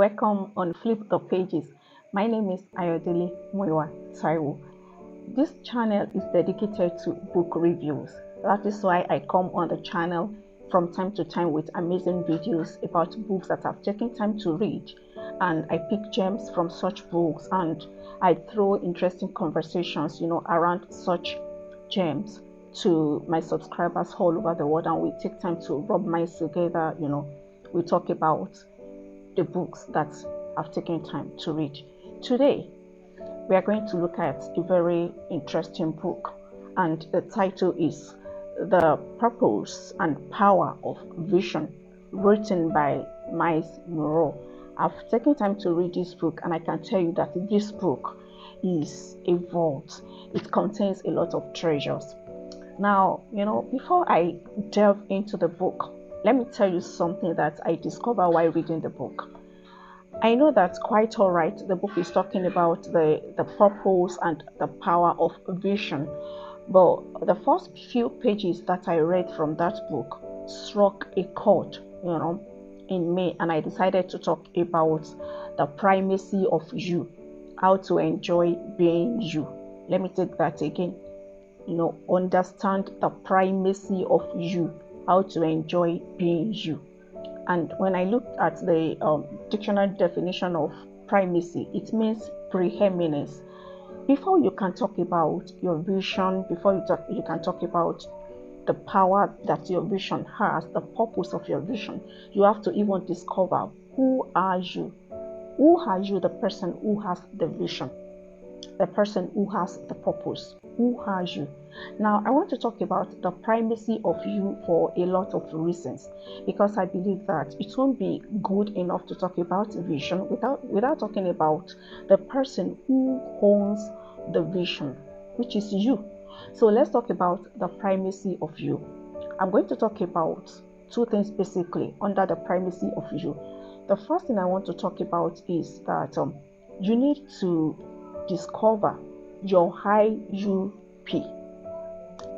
Welcome on Flip the Pages. My name is Ayodele Muiwa Taiwo. This channel is dedicated to book reviews. That is why I come on the channel from time to time with amazing videos about books that I've taken time to read, and I pick gems from such books and I throw interesting conversations, around such gems to my subscribers all over the world, and we take time to rub minds together. We talk about the books that I've taken time to read. Today, we are going to look at a very interesting book, and the title is The Purpose and Power of Vision, written by Miles Monroe. I've taken time to read this book, and I can tell you that this book is a vault. It contains a lot of treasures. Now, before I delve into the book, let me tell you something that I discovered while reading the book. I know that's quite all right. The book is talking about the purpose and the power of vision. But the first few pages that I read from that book struck a chord, in me. And I decided to talk about the primacy of you, how to enjoy being you. Let me take that again. Understand the primacy of you, how to enjoy being you. And when I looked at the dictionary definition of primacy, it means preeminence. Before you can talk about your vision, you can talk about the power that your vision has, the purpose of your vision, you have to even discover who are you. Who are you, the person who has the vision, the person who has the purpose? Who are you? Now, I want to talk about the primacy of you for a lot of reasons, because I believe that it won't be good enough to talk about vision without talking about the person who owns the vision, which is you. So let's talk about the primacy of you. I'm going to talk about two things basically under the primacy of you. The first thing I want to talk about is that you need to discover your high UP.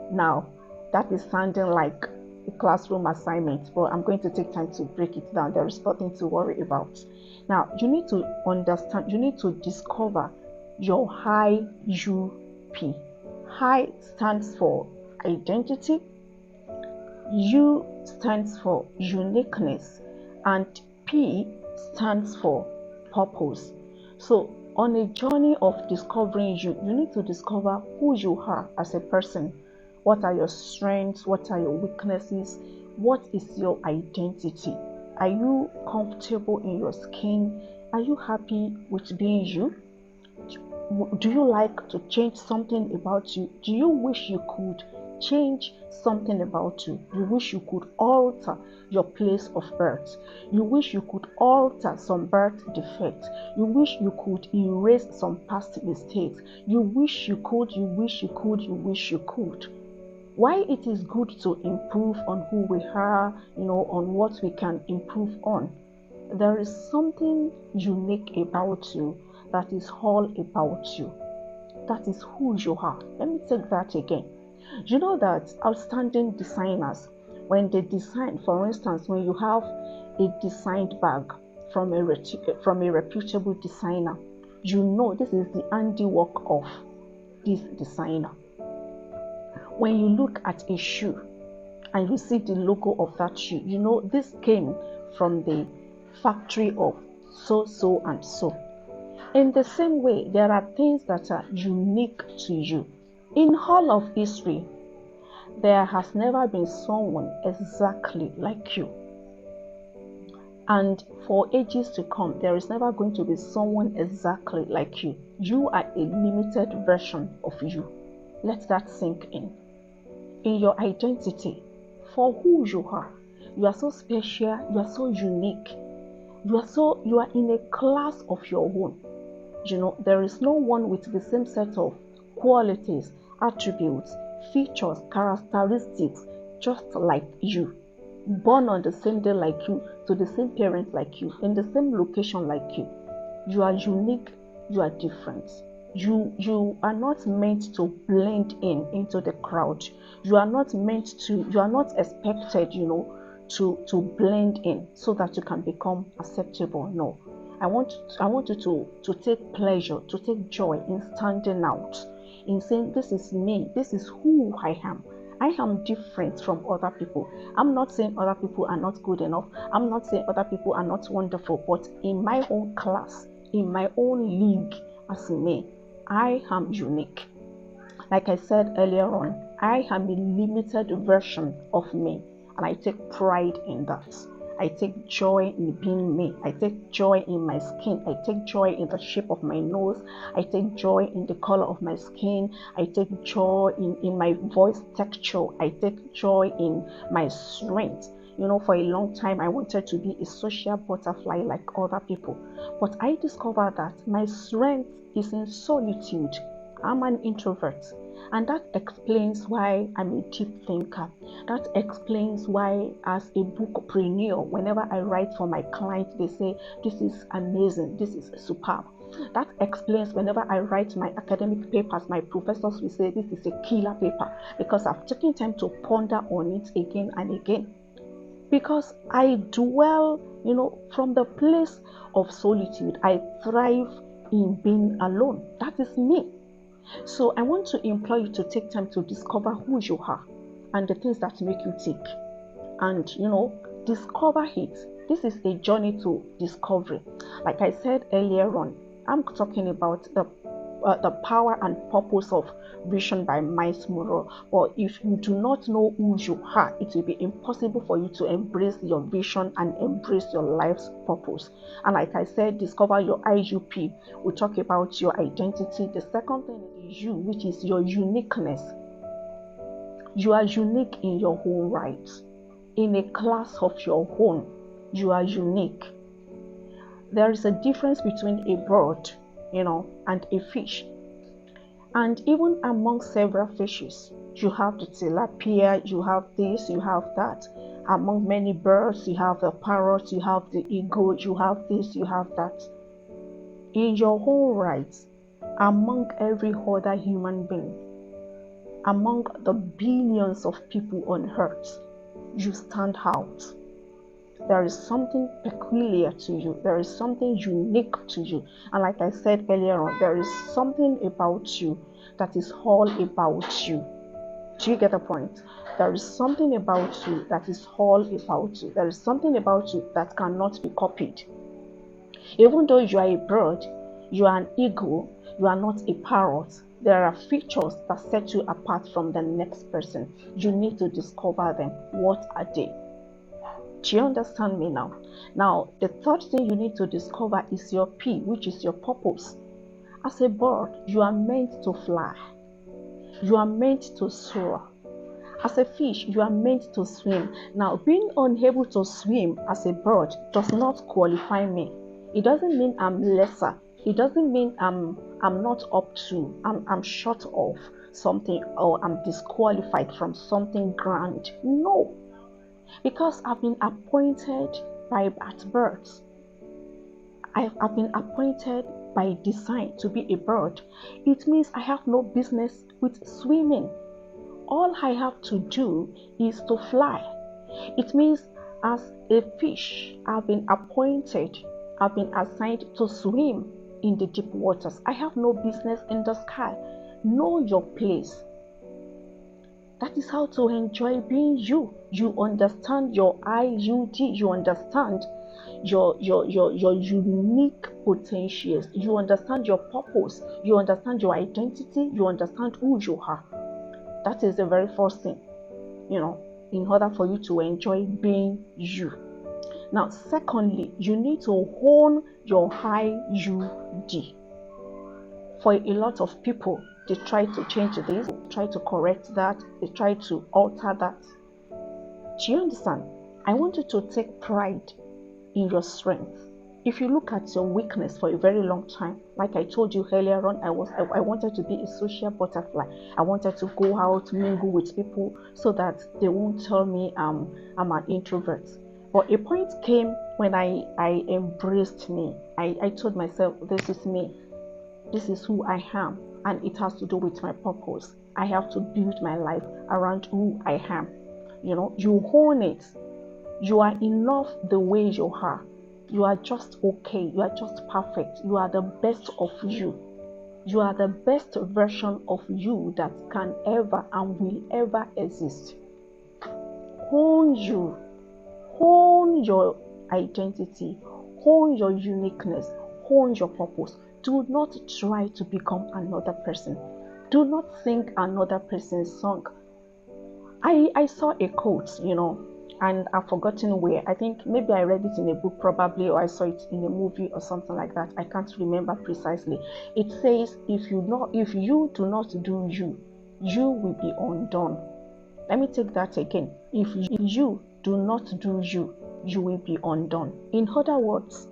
Now, that is sounding like a classroom assignment, but I'm going to take time to break it down. There is nothing to worry about. Now, you need to understand, you need to discover your high UP. High stands for identity, U stands for uniqueness, and P stands for purpose. So, on a journey of discovering you, you need to discover who you are as a person. What are your strengths? What are your weaknesses? What is your identity? Are you comfortable in your skin? Are you happy with being you? Do you like to change something about you? Do you wish you could change something about you? You wish you could alter your place of birth. You wish you could alter some birth defects. You wish you could erase some past mistakes. You wish you could. Why it is good to improve on who we are, on what we can improve on. There is something unique about you that is all about you. That is who you are. Let me take that again. You know that outstanding designers, when they design, for instance, when you have a designed bag from a reputable designer, this is the handiwork of this designer. When you look at a shoe and you see the logo of that shoe, this came from the factory of so and so. In the same way, there are things that are unique to you. In all of history, there has never been someone exactly like you. And for ages to come, there is never going to be someone exactly like you. You are a limited version of you. Let that sink in. In your identity, for who you are so special, you are so unique. You are in a class of your own. There is no one with the same set of qualities, attributes, features, characteristics, just like you. Born on the same day like you, to the same parents like you, in the same location like you. You are unique, you are different. You are not meant to blend into the crowd. You are not expected, to blend in so that you can become acceptable. No. I want you to take pleasure, to take joy in standing out, in saying, this is me, this is who I am. I am different from other people. I'm not saying other people are not good enough. I'm not saying other people are not wonderful, but in my own class, in my own league as me, I am unique. Like I said earlier on, I am a limited version of me, and I take pride in that. I take joy in being me. I take joy in my skin. I take joy in the shape of my nose. I take joy in the color of my skin. I take joy in my voice texture. I take joy in my strength. For a long time, I wanted to be a social butterfly like other people. But I discovered that my strength is in solitude. I'm an introvert. And that explains why I'm a deep thinker. That explains why, as a bookpreneur, whenever I write for my clients, they say, this is amazing, this is superb. That explains whenever I write my academic papers, my professors will say, this is a killer paper, because I've taken time to ponder on it again and again. Because I dwell, from the place of solitude. I thrive in being alone. That is me. So I want to implore you to take time to discover who you are and the things that make you tick. And, discover it. This is a journey to discovery. Like I said earlier on, I'm talking about the power and purpose of Vision by Miles Monroe. But if you do not know who you are, it will be impossible for you to embrace your vision and embrace your life's purpose. And like I said, discover your IUP. We talk about your identity. The second thing is you, which is your uniqueness. You are unique in your own right. In a class of your own, you are unique. There is a difference between a bird, and a fish. And even among several fishes, you have the tilapia, you have this, you have that. Among many birds, you have the parrot, you have the eagle, you have this, you have that. In your whole rights, among every other human being, among the billions of people on earth, you stand out. There is something peculiar to you. There is something unique to you. And like I said earlier on, there is something about you that is all about you. Do you get the point? There is something about you that is all about you. There is something about you that cannot be copied. Even though you are a bird, you are an eagle, you are not a parrot, there are features that set you apart from the next person. You need to discover them. What are they? Do you understand me now? Now, the third thing you need to discover is your P, which is your purpose. As a bird, you are meant to fly. You are meant to soar. As a fish, you are meant to swim. Now, being unable to swim as a bird does not qualify me. It doesn't mean I'm lesser. It doesn't mean I'm not up to, I'm short of something, or I'm disqualified from something grand. No. Because I've been appointed at birth. I've been appointed by design to be a bird. It means I have no business with swimming. All I have to do is to fly. It means as a fish, I've been assigned to swim in the deep waters. I have no business in the sky. Know your place. That is how to enjoy being you. You understand your IUD. You understand your unique potentials. You understand your purpose. You understand your identity. You understand who you are. That is the very first thing, in order for you to enjoy being you. Now, secondly, you need to hone your IUD. For a lot of people, they try to change this, try to correct that, they try to alter that. Do you understand? I want you to take pride in your strength. If you look at your weakness for a very long time, like I told you earlier on, I wanted to be a social butterfly. I wanted to go out, mingle with people so that they won't tell me I'm an introvert. But a point came when I embraced me. I told myself, this is me. This is who I am, and it has to do with my purpose. I have to build my life around who I am. You own it. You are enough the way you are. You are just okay. You are just perfect. You are the best of you. You are the best version of you that can ever and will ever exist. Own you. Own your identity. Own your uniqueness. Own your purpose. Do not try to become another person. Do not sing another person's song. I saw a quote, and I've forgotten where. I think maybe I read it in a book probably, or I saw it in a movie or something like that. I can't remember precisely. It says, if you do not do you, you will be undone. Let me take that again. If you do not do you, you will be undone. In other words,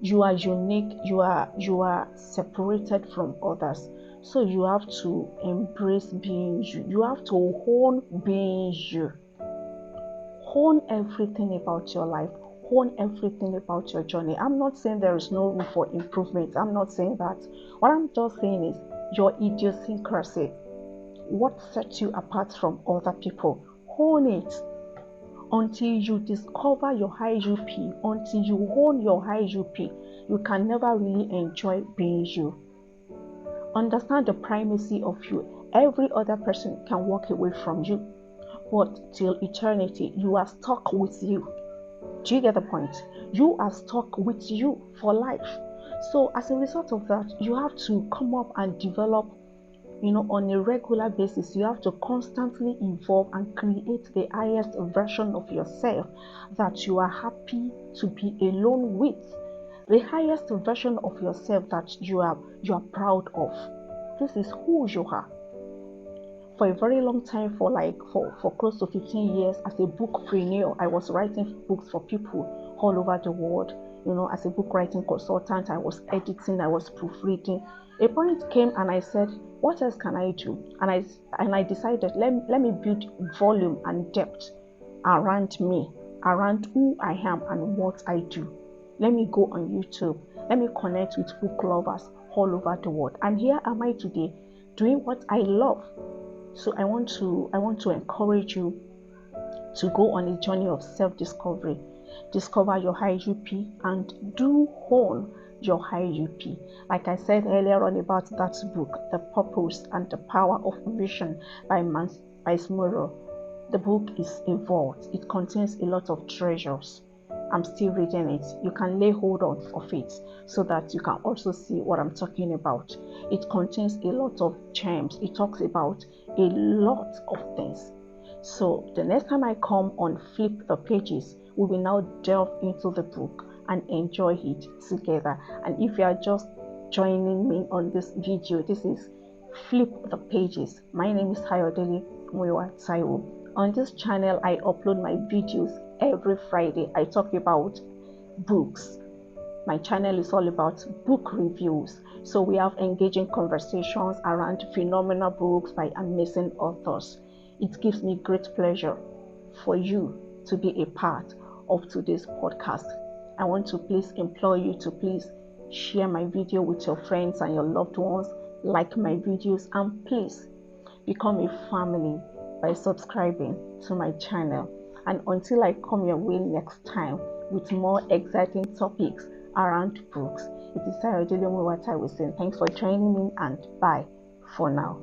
you are unique, you are separated from others. So you have to embrace being you. You have to own being you. Own everything about your life. Own everything about your journey. I'm not saying there is no room for improvement. I'm not saying that. What I'm just saying is your idiosyncrasy. What sets you apart from other people? Own it. Until you discover your high UP, until you own your high UP, you can never really enjoy being you. Understand the primacy of you. Every other person can walk away from you, but till eternity, you are stuck with you. Do you get the point? You are stuck with you for life. So as a result of that, you have to come up and develop on a regular basis. You have to constantly evolve and create the highest version of yourself that you are happy to be alone with, the highest version of yourself that you are proud of. This is who you are. For a very long time, for close to 15 years, as a bookpreneur, I was writing books for people all over the world. As a book writing consultant, I was editing, I was proofreading. A point came and I said, what else can I do? And I decided, let me build volume and depth around me, around who I am and what I do. Let me go on YouTube. Let me connect with book lovers all over the world. And here am I today, doing what I love. So I want to encourage you to go on a journey of self-discovery. Discover your high UP and do own your high UP. Like I said earlier on about that book, The Purpose and the Power of Vision by Smoro. The book is involved. It contains a lot of treasures. I'm still reading it. You can lay hold of it so that you can also see what I'm talking about. It contains a lot of gems. It talks about a lot of things. So the next time I come on Flip the Pages, we will now delve into the book and enjoy it together. And if you are just joining me on this video, this is Flip the Pages. My name is Hayodele Muiwa Taiwo. On this channel, I upload my videos every Friday. I talk about books. My channel is all about book reviews. So we have engaging conversations around phenomenal books by amazing authors. It gives me great pleasure for you to be a part of today's podcast. I want to please implore you to please share my video with your friends and your loved ones, like my videos, and please become a family by subscribing to my channel. And until I come your way next time with more exciting topics around books, it is Sarah Julia Muwata saying thanks for joining me and bye for now.